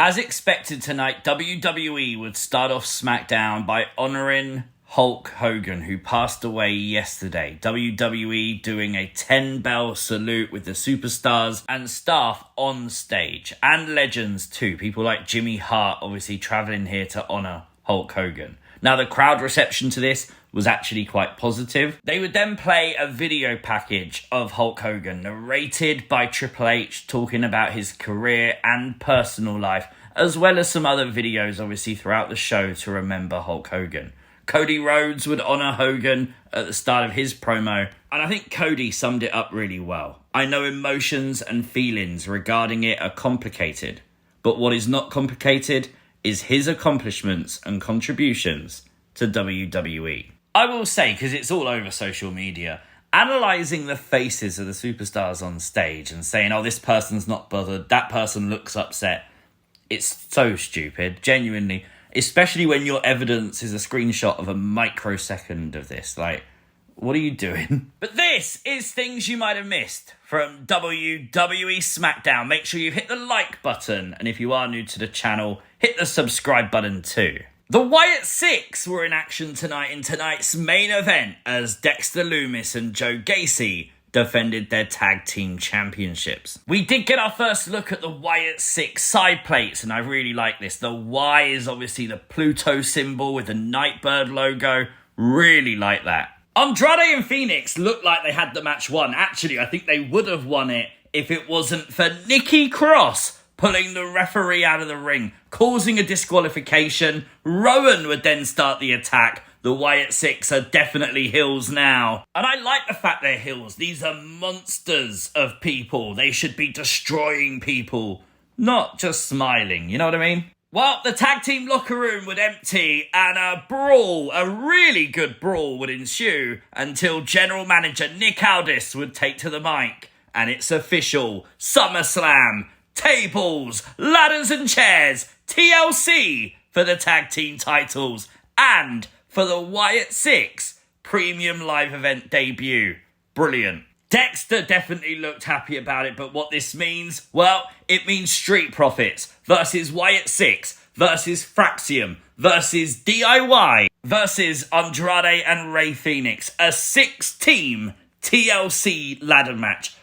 As expected tonight, WWE would start off SmackDown by honouring Hulk Hogan, who passed away yesterday. WWE doing a 10-bell salute with the superstars and staff on stage, and legends too. People like Jimmy Hart obviously travelling here to honour Hulk Hogan. Now, the crowd reception to this was actually quite positive. They would then play a video package of Hulk Hogan, narrated by Triple H, talking about his career and personal life, as well as some other videos, obviously, throughout the show to remember Hulk Hogan. Cody Rhodes would honour Hogan at the start of his promo, and I think Cody summed it up really well. I know emotions and feelings regarding it are complicated, but what is not complicated is his accomplishments and contributions to WWE. I will say, because it's all over social media, analysing the faces of the superstars on stage and saying, oh, this person's not bothered, that person looks upset, it's so stupid, genuinely, especially when your evidence is a screenshot of a microsecond of this. Like, what are you doing? But this is things you might have missed from WWE SmackDown. Make sure you've hit the like button, and if you are new to the channel, hit the subscribe button too. The Wyatt Sicks were in action tonight in tonight's main event as Dexter Lumis and Joe Gacy defended their tag team championships. We did get our first look at the Wyatt Sicks side plates, and I really like this. The Y is obviously the Pluto symbol with the Nightbird logo. Really like that. Andrade and Phoenix looked like they had the match won. Actually, I think they would have won it if it wasn't for Nikki Cross pulling the referee out of the ring, causing a disqualification. Rowan would then start the attack. The Wyatt Sicks are definitely heels now. And I like the fact they're heels. These are monsters of people. They should be destroying people, not just smiling. You know what I mean? Well, the tag team locker room would empty and a brawl, a really good brawl, would ensue until general manager Nick Aldis would take to the mic. And it's official. Summerslam. Tables, ladders and chairs, TLC for the tag team titles, and for the Wyatt Sicks premium live event debut. Brilliant. Dexter definitely looked happy about it, but what this means? Well, it means Street Profits versus Wyatt Sicks versus Fraxium versus DIY versus Andrade and Rey Fenix. A 6-team TLC ladder match.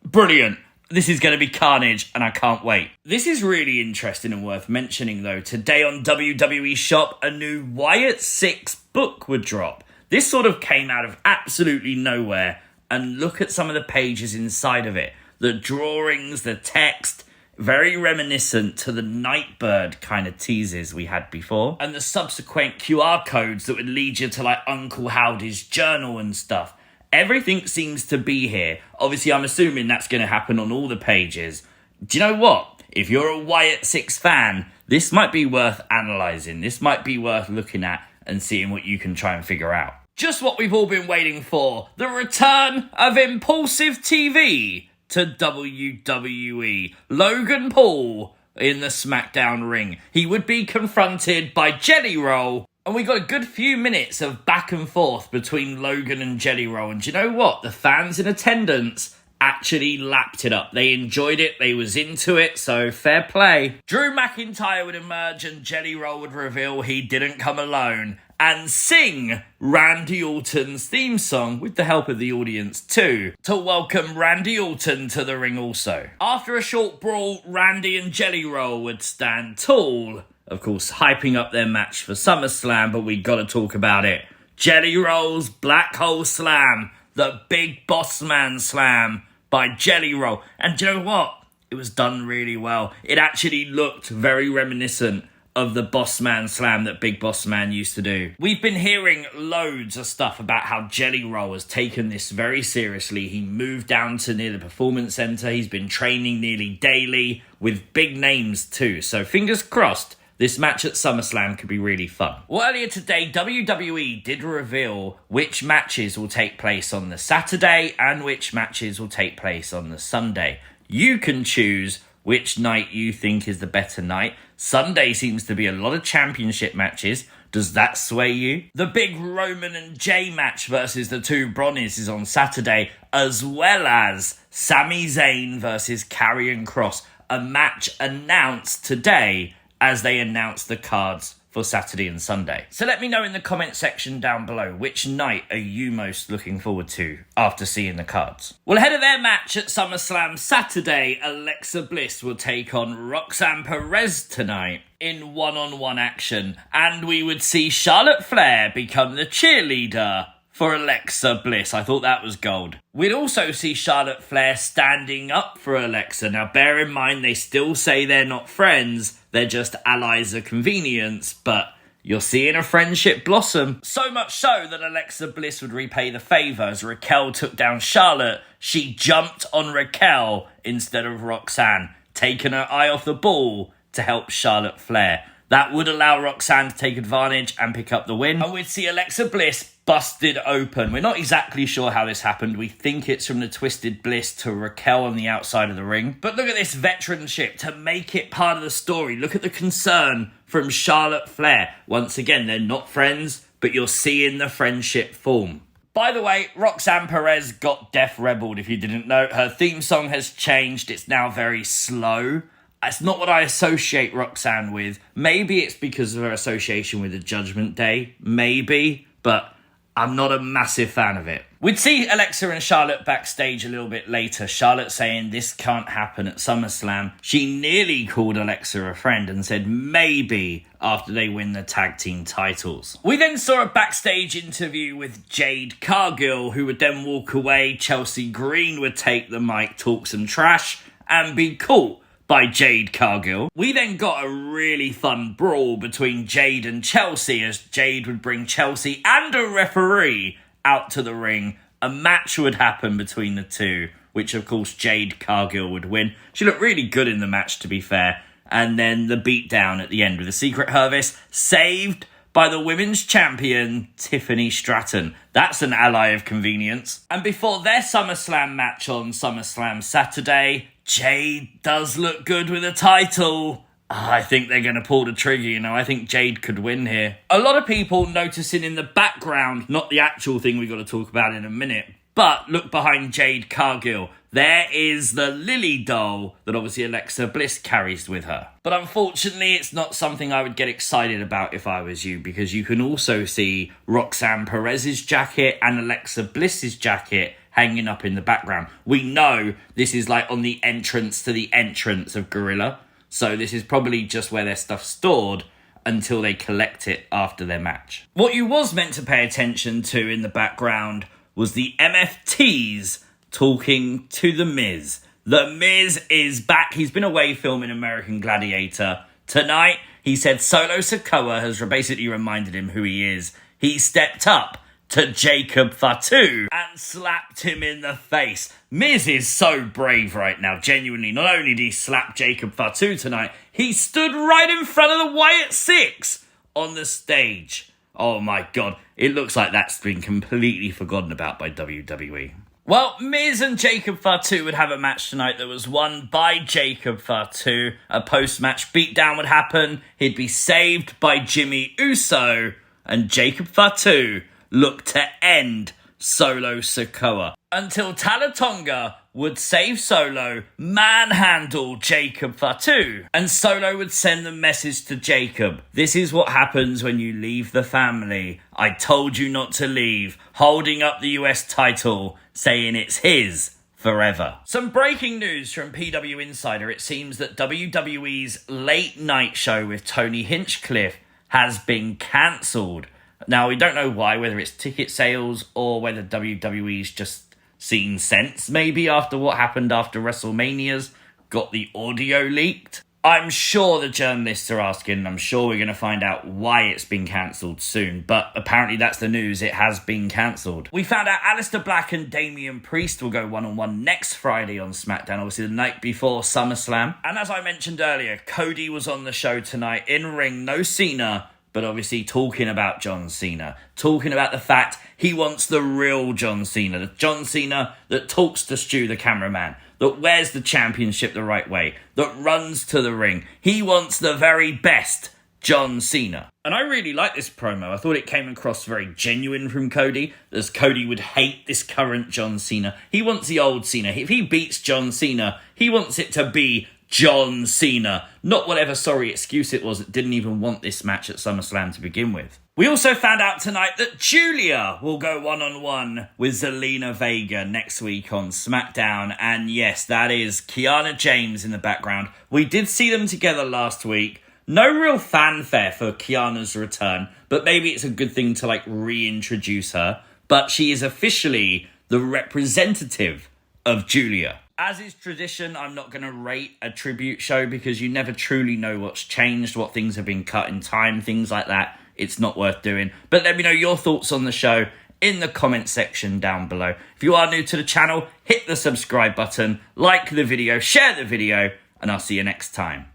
Brilliant. This is going to be carnage, and I can't wait. This is really interesting and worth mentioning, though. Today on WWE Shop, a new Wyatt Sicks book would drop. This sort of came out of absolutely nowhere, and look at some of the pages inside of it. The drawings, the text, very reminiscent to the Nightbird kind of teases we had before. And the subsequent QR codes that would lead you to, like, Uncle Howdy's journal and stuff. Everything seems to be here. Obviously, I'm assuming that's going to happen on all the pages. Do you know what? If you're a Wyatt Sicks fan, this might be worth analysing. This might be worth looking at and seeing what you can try and figure out. Just what we've all been waiting for. The return of ImPaulsive TV to WWE. Logan Paul in the SmackDown ring. He would be confronted by Jelly Roll. And we got a good few minutes of back and forth between Logan and Jelly Roll. And do you know what? The fans in attendance actually lapped it up. They enjoyed it. They was into it. So fair play. Drew McIntyre would emerge and Jelly Roll would reveal he didn't come alone and sing Randy Orton's theme song with the help of the audience too, to welcome Randy Orton to the ring also. After a short brawl, Randy and Jelly Roll would stand tall, of course, hyping up their match for SummerSlam, but we got to talk about it. Jelly Roll's Black Hole Slam, the Big Boss Man Slam by Jelly Roll. And do you know what? It was done really well. It actually looked very reminiscent of the Boss Man Slam that Big Boss Man used to do. We've been hearing loads of stuff about how Jelly Roll has taken this very seriously. He moved down to near the Performance Center. He's been training nearly daily with big names too. So fingers crossed, this match at SummerSlam could be really fun. Well, earlier today, WWE did reveal which matches will take place on the Saturday and which matches will take place on the Sunday. You can choose which night you think is the better night. Sunday seems to be a lot of championship matches. Does that sway you? The big Roman and Jay match versus the two Bronnies is on Saturday, as well as Sami Zayn versus Karrion Kross. a match announced today as they announced the cards for Saturday and Sunday. So let me know in the comment section down below, which night are you most looking forward to after seeing the cards? Well, ahead of their match at SummerSlam Saturday, Alexa Bliss will take on Roxanne Perez tonight in one-on-one action, and we would see Charlotte Flair become the cheerleader for Alexa Bliss. I thought that was gold. We'd also see Charlotte Flair standing up for Alexa. Now, bear in mind, they still say they're not friends. They're just allies of convenience, but you're seeing a friendship blossom. So much so that Alexa Bliss would repay the favour. As Raquel took down Charlotte, she jumped on Raquel instead of Roxanne, taking her eye off the ball to help Charlotte Flair. That would allow Roxanne to take advantage and pick up the win. And we'd see Alexa Bliss busted open. We're not exactly sure how this happened. We think it's from the Twisted Bliss to Raquel on the outside of the ring. But look at this veteranship to make it part of the story. Look at the concern from Charlotte Flair. Once again, they're not friends, but you're seeing the friendship form. By the way, Roxanne Perez got Def Rebelled, if you didn't know. Her theme song has changed. It's now very slow. It's not what I associate Roxanne with. Maybe it's because of her association with the Judgment Day. Maybe, but I'm not a massive fan of it. We'd see Alexa and Charlotte backstage a little bit later. Charlotte saying this can't happen at SummerSlam. She nearly called Alexa a friend and said maybe after they win the tag team titles. We then saw a backstage interview with Jade Cargill, who would then walk away. Chelsea Green would take the mic, talk some trash, and be caught by Jade Cargill. We then got a really fun brawl between Jade and Chelsea as Jade would bring Chelsea and a referee out to the ring. A match would happen between the two, which of course Jade Cargill would win. She looked really good in the match, to be fair. And then the beatdown at the end with the Secret Service saved by the women's champion, Tiffany Stratton. That's an ally of convenience. And before their SummerSlam match on SummerSlam Saturday, Jade does look good with a title. I think they're going to pull the trigger, I think Jade could win here. A lot of people noticing in the background, not the actual thing we've got to talk about in a minute, but look behind Jade Cargill. There is the Lilly doll that obviously Alexa Bliss carries with her. But unfortunately, it's not something I would get excited about if I was you, because you can also see Roxanne Perez's jacket and Alexa Bliss's jacket hanging up in the background. We know this is like on the entrance to the entrance of Gorilla, so this is probably just where their stuff's stored until they collect it after their match. What you was meant to pay attention to in the background was the MFTs talking to The Miz. The Miz is back. He's been away filming American Gladiator. Tonight, he said Solo Sikoa has basically reminded him who he is. He stepped up to Jacob Fatu and slapped him in the face. Miz is so brave right now, genuinely. Not only did he slap Jacob Fatu tonight, he stood right in front of the Wyatt Sicks on the stage. Oh my God, it looks like that's been completely forgotten about by WWE. Well, Miz and Jacob Fatu would have a match tonight that was won by Jacob Fatu. A post-match beatdown would happen. He'd be saved by Jimmy Uso, and Jacob Fatu looked to end Solo Sikoa until Talatonga would save Solo, manhandle Jacob Fatu, and Solo would send the message to Jacob. This is what happens when you leave the family. I told you not to leave. Holding up the US title, saying it's his forever. Some breaking news from PW Insider. It seems that WWE's late night show with Tony Hinchcliffe has been cancelled. Now, we don't know why, whether it's ticket sales or whether WWE's just seen sense, maybe, after what happened after WrestleMania's got the audio leaked. I'm sure the journalists are asking, and I'm sure we're going to find out why it's been cancelled soon, but apparently that's the news, it has been cancelled. We found out Aleister Black and Damian Priest will go one-on-one next Friday on SmackDown, obviously the night before SummerSlam. And as I mentioned earlier, Cody was on the show tonight, in ring, no Cena, but obviously talking about John Cena, talking about the fact he wants the real John Cena, the John Cena that talks to Stu, the cameraman, that wears the championship the right way, that runs to the ring. He wants the very best John Cena. And I really like this promo. I thought it came across very genuine from Cody, as Cody would hate this current John Cena. He wants the old Cena. If he beats John Cena, he wants it to be John Cena. Not whatever sorry excuse it was that didn't even want this match at SummerSlam to begin with. We also found out tonight that Giulia will go one-on-one with Zelina Vega next week on SmackDown. And yes, that is Kiana James in the background. We did see them together last week. No real fanfare for Kiana's return, but maybe it's a good thing to reintroduce her. But she is officially the representative of Giulia. As is tradition, I'm not going to rate a tribute show because you never truly know what's changed, what things have been cut in time, things like that. It's not worth doing. But let me know your thoughts on the show in the comment section down below. If you are new to the channel, hit the subscribe button, like the video, share the video, and I'll see you next time.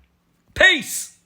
Peace!